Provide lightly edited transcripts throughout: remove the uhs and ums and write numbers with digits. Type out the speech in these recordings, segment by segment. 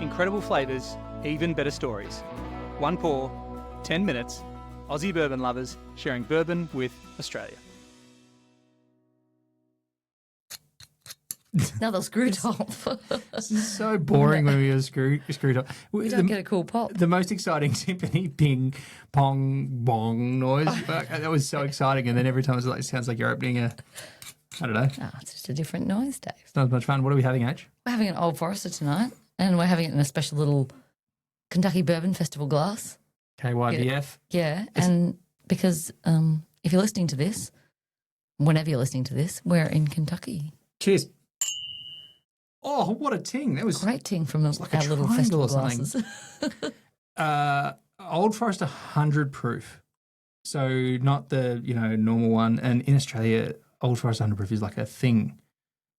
Incredible flavours, even better stories. One pour, 10 minutes. Aussie Bourbon Lovers, sharing bourbon with Australia. Another screw top. This is so boring when we were screwed up. We don't get a cool pop. The most exciting timpani ping pong bong noise. That was so exciting, and then every time it sounds like you're opening a. I don't know. Oh, it's just a different noise, Dave. It's not as much fun. What are we having, H? We're having an Old Forester tonight, and we're having it in a special little Kentucky Bourbon Festival glass. KYBF. Yeah, and because if you're listening to this, whenever you're listening to this, we're in Kentucky. Cheers. Oh, what a ting. That was great ting from like our little festival or something. glasses. Old Forester 100 proof. So not the, normal one. And in Australia, Old Forester 100 proof is like a thing.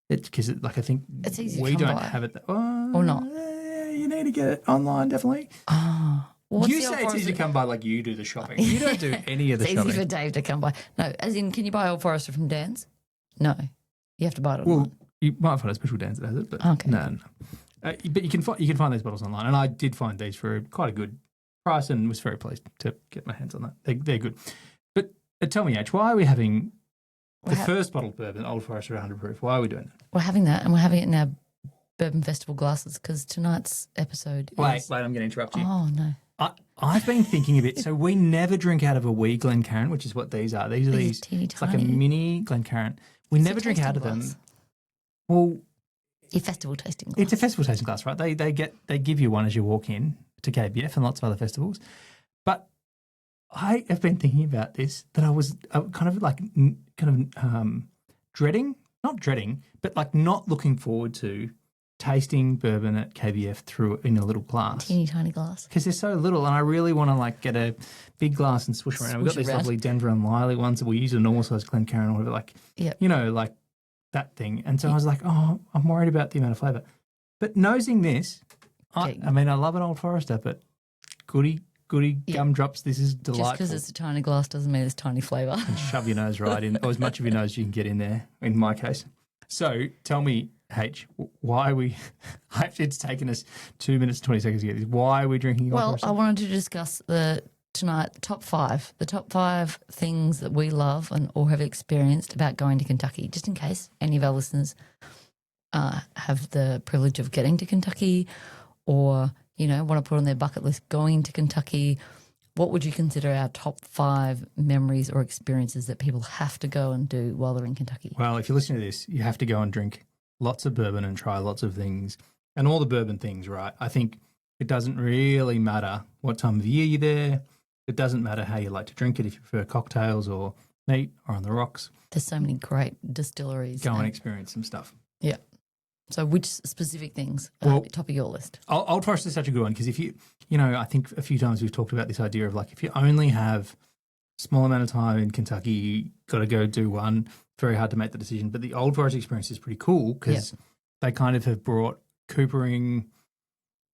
Because I think it's easy we to come don't by. have it. Or not. You need to get it online, definitely. Oh. Well, You say it's easy to come by like you do the shopping. You don't do any of the it's shopping. easy for Dave to come by. No, as in, can you buy Old Forester from Dan's? No. You have to buy it online. Well, you might find a special dance that has it, but okay. No. But you can find these bottles online, and I did find these for quite a good price, and was very pleased to get my hands on that. They're good. But tell me, H, why are we having the first bottle of bourbon, Old Forester 100 proof? Why are we doing that? We're having that, and we're having it in our Bourbon Festival glasses because tonight's episode Wait, is... I'm going to interrupt you. Oh, no. I've been thinking a bit. So we never drink out of a wee Glencairn, which is what these are. These are these. Teeny It's like a tiny. mini Glencairn. We never drink out of them. Well, Your festival tasting glass. it's a festival tasting glass, right? They give you one as you walk in to KBF and lots of other festivals. But I have been thinking about this, that I was dreading, not dreading, but like not looking forward to tasting bourbon at KBF in a little glass. Teeny tiny glass. Because they're so little, and I really want to get a big glass and swoosh around. We've got these lovely Denver and Wiley ones that we use a normal size Glencairn or whatever, like that thing. And so I was like, oh, I'm worried about the amount of flavour. But nosing this, I love an Old Forester, but goody gumdrops, this is delightful. Just because it's a tiny glass doesn't mean it's tiny flavour. And shove your nose right in, or as much of your nose you can get in there, in my case. So tell me, H, why are we, it's taken us 2 minutes and 20 seconds to get this. Why are we drinking Old Forester? I wanted to discuss the top five things that we love or have experienced about going to Kentucky, just in case any of our listeners have the privilege of getting to Kentucky or, want to put on their bucket list going to Kentucky. What would you consider our top 5 memories or experiences that people have to go and do while they're in Kentucky? Well, if you're listening to this, you have to go and drink lots of bourbon and try lots of things and all the bourbon things, right? I think it doesn't really matter what time of year you're there. It doesn't matter how you like to drink it, if you prefer cocktails or neat or on the rocks. There's so many great distilleries. Go and experience some stuff. Yeah. So which specific things are top of your list? Old Forester is such a good one because if I think a few times we've talked about this idea of if you only have a small amount of time in Kentucky, you got to go do one. It's very hard to make the decision. But the Old Forester experience is pretty cool because they kind of have brought coopering,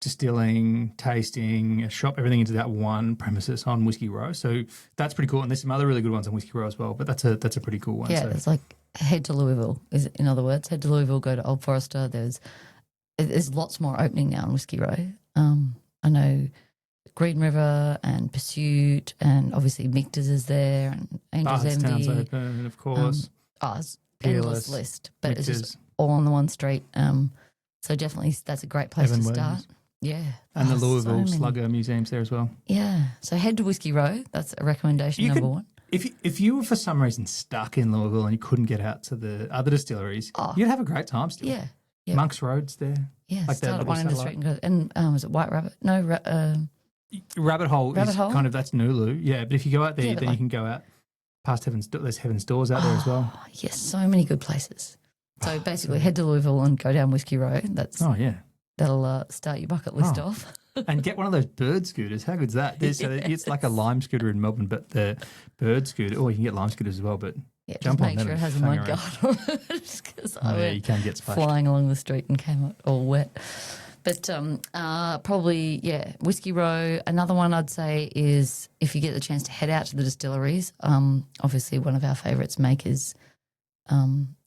distilling, tasting, a shop, everything into that one premises on Whiskey Row. So that's pretty cool. And there's some other really good ones on Whiskey Row as well. But that's a pretty cool one. Yeah, so. it's like head to Louisville. In other words, head to Louisville, go to Old Forester. There's lots more opening now in Whiskey Row. I know Green River and Pursuit, and obviously Michter's is there, and Angel's Envy. Town's open, of course. It's endless list, but Michter's. it's just all on the one street. So definitely that's a great place to start. Yeah. And the Louisville Slugger Museum's there as well. Yeah. So head to Whiskey Row. That's a recommendation number one. If you were for some reason stuck in Louisville and you couldn't get out to the other distilleries, you'd have a great time still. Yeah. Monks Road's there. Yeah, start at one end of the street and go. And was it White Rabbit? No, Rabbit Hole is kind of, that's Nulu. Yeah, but if you go out there, then you can go out past there's Heaven's Doors out there as well. Yes, so many good places. So basically head to Louisville and go down Whiskey Row. That'll start your bucket list off. And get one of those bird scooters. How good's that? It's like a lime scooter in Melbourne, but the bird scooter, you can get lime scooters as well, but jump on make them sure it has a mud guard on it because you can get splashed. Flying along the street and came out all wet. But probably, Whiskey Row. Another one I'd say is if you get the chance to head out to the distilleries, obviously one of our favourites, Makers,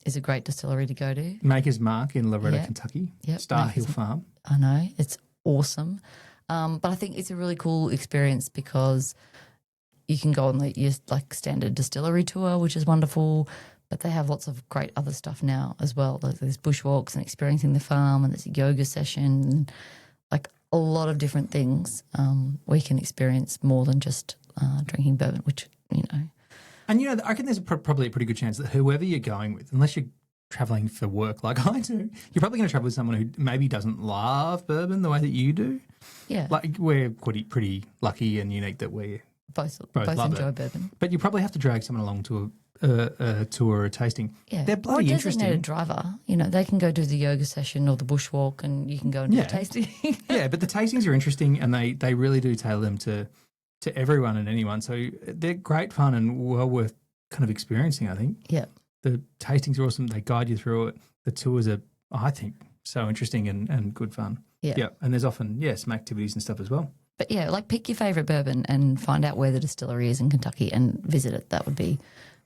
is a great distillery to go to. Maker's Mark in Loretto, Kentucky. Yep. Star Hill Farm. I know. It's awesome. But I think it's a really cool experience because you can go on your like standard distillery tour, which is wonderful. But they have lots of great other stuff now as well. Like there's bushwalks and experiencing the farm, and there's a yoga session, and like a lot of different things where you can experience more than just drinking bourbon, which, you know. And, you know, I reckon there's probably a pretty good chance that whoever you're going with, unless you're travelling for work like I do, you're probably going to travel with someone who maybe doesn't love bourbon the way that you do. Yeah. Like we're pretty lucky and unique that we both love enjoy it. bourbon. But you probably have to drag someone along to a tour or a tasting. Yeah. They're bloody or a interesting. designated driver. You know, they can go do the yoga session or the bushwalk and you can go and do a tasting. Yeah, but the tastings are interesting and they really do tailor them to everyone and anyone. So they're great fun and well worth kind of experiencing, I think. Yeah. The tastings are awesome. They guide you through it. The tours are, I think, so interesting and good fun. Yeah. Yeah. And there's often, some activities and stuff as well. But yeah, like pick your favourite bourbon and find out where the distillery is in Kentucky and visit it. That would be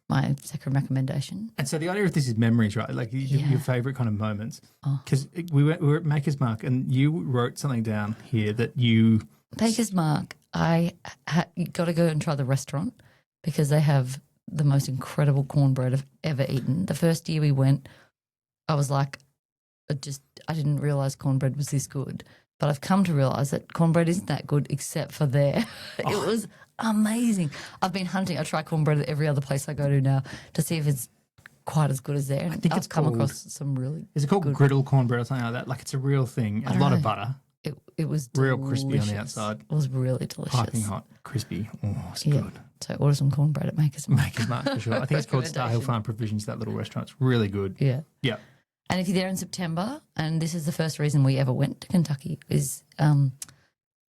my second recommendation. And so the idea of this is memories, right? Like your favourite kind of moments. Because we were at Maker's Mark and you wrote something down here that you... Maker's Mark, you got to go and try the restaurant because they have the most incredible cornbread I've ever eaten. The first year we went, I was like, I didn't realise cornbread was this good. But I've come to realise that cornbread isn't that good except for there. It was amazing. I've been hunting. I try cornbread at every other place I go to now to see if it's quite as good as there. And I think I've come across some really Is it called griddle cornbread or something like that? Like it's a real thing. A lot of butter. It was real delicious. crispy on the outside. It was really delicious. Piping hot, crispy. Oh, it's good. So order some cornbread at Maker's Mark. Maker's Mark for sure. I think it's called Star Hill Farm Provisions, that little restaurant. It's really good. Yeah. Yeah. And if you're there in September, and this is the first reason we ever went to Kentucky, is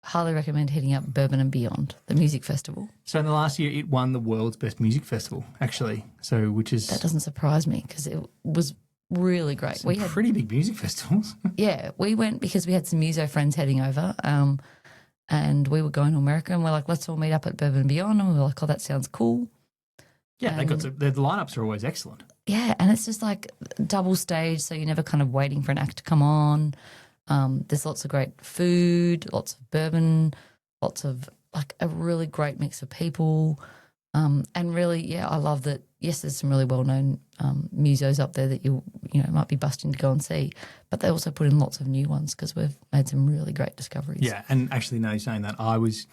highly recommend hitting up Bourbon and Beyond, the music festival. So in the last year, it won the world's best music festival, actually. So which is... That doesn't surprise me because it was really great. We had pretty big music festivals. Yeah, we went because we had some muso friends heading over and we were going to America and we're like, let's all meet up at Bourbon and Beyond. And we were like, oh, that sounds cool. Yeah, the lineups are always excellent. Yeah, and it's just like double stage, so you're never kind of waiting for an act to come on. There's lots of great food, lots of bourbon, lots of like a really great mix of people. And really, I love that, yes, there's some really well-known musos up there that you might be busting to go and see, but they also put in lots of new ones because we've made some really great discoveries. Yeah, and actually now you're saying that, I was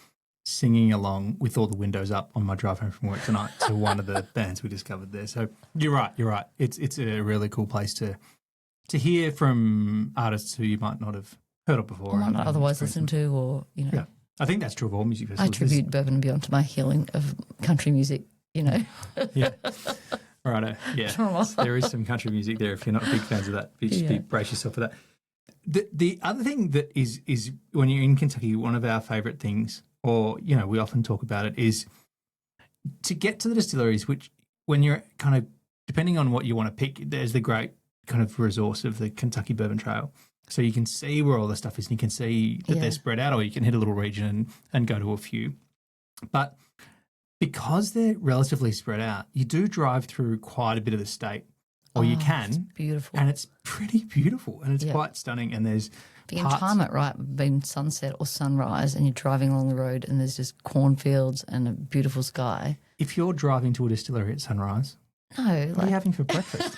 singing along with all the windows up on my drive home from work tonight to one of the bands we discovered there. So you're right. It's a really cool place to hear from artists who you might not have heard of before. Or might not otherwise listen to or, Yeah, I think that's true of all music festivals. I attribute Bourbon and Beyond to my healing of country music, Yeah. Right. Yeah. There is some country music there if you're not big fans of that. Brace yourself for that. The other thing that is when you're in Kentucky, one of our favourite things, or, we often talk about it, is to get to the distilleries, which when you're kind of, depending on what you want to pick, there's the great kind of resource of the Kentucky Bourbon Trail. So you can see where all the stuff is and you can see that they're spread out, or you can hit a little region and go to a few. But because they're relatively spread out, you do drive through quite a bit of the state, or you can. It's beautiful. And it's pretty beautiful and it's quite stunning. And there's if you can time it right, being sunset or sunrise, and you're driving along the road and there's just cornfields and a beautiful sky. If you're driving to a distillery at sunrise, what are you having for breakfast?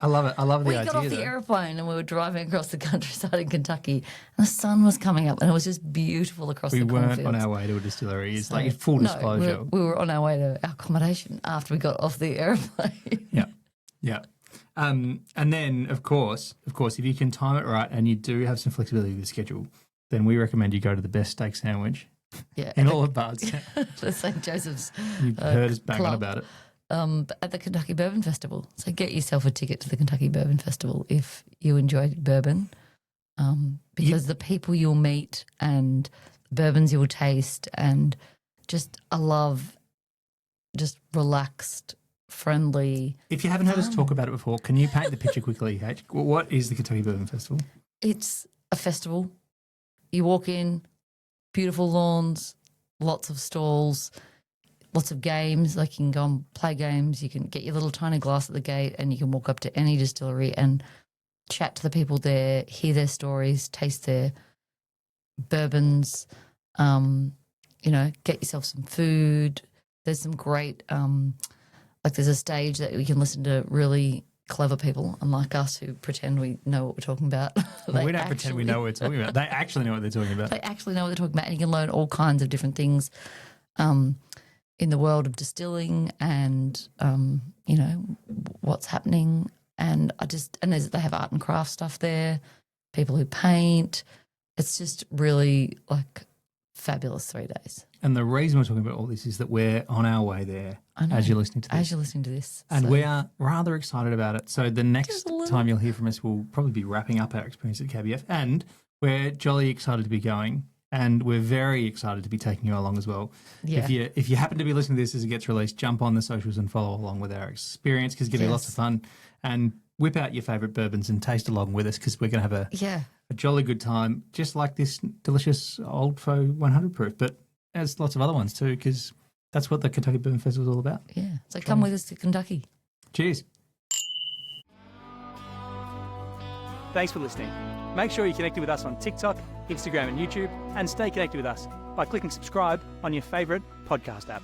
I love it. I love the idea. We got off the aeroplane and we were driving across the countryside in Kentucky and the sun was coming up and it was just beautiful across the cornfields. We weren't on our way to a distillery. It's like full disclosure. We were on our way to our accommodation after we got off the aeroplane. Yeah. And then, of course, if you can time it right and you do have some flexibility with the schedule, then we recommend you go to the best steak sandwich in all of Bardstown. The St. Joseph's You've heard us bang on club. about it. At the Kentucky Bourbon Festival. So get yourself a ticket to the Kentucky Bourbon Festival if you enjoy bourbon, because the people you'll meet and the bourbons you'll taste, and I love just relaxed, friendly. If you haven't heard us talk about it before, can you paint the picture quickly, H? What is the Kentucky Bourbon Festival? It's a festival. You walk in, beautiful lawns, lots of stalls, lots of games. Like you can go and play games. You can get your little tiny glass at the gate and you can walk up to any distillery and chat to the people there, hear their stories, taste their bourbons, get yourself some food. There's some great, there's a stage that we can listen to really clever people, unlike us who pretend we know what we're talking about. Well, we don't pretend we know what we're talking about. They actually know what they're talking about. They actually know what they're talking about, and you can learn all kinds of different things in the world of distilling and, what's happening. And they have art and craft stuff there, people who paint. It's just really like fabulous 3 days. And the reason we're talking about all this is that we're on our way there as you're listening to this. And we are rather excited about it. So the next time you'll hear from us, we'll probably be wrapping up our experience at KBF. And we're jolly excited to be going. And we're very excited to be taking you along as well. Yeah. If you happen to be listening to this as it gets released, jump on the socials and follow along with our experience because it's going to be lots of fun. And whip out your favourite bourbons and taste along with us because we're going to have a jolly good time, just like this delicious Old Foe 100 proof. But there's lots of other ones too because that's what the Kentucky Bourbon Festival is all about. Yeah. So come with us to Kentucky. Cheers. Thanks for listening. Make sure you're connected with us on TikTok, Instagram and YouTube, and stay connected with us by clicking subscribe on your favourite podcast app.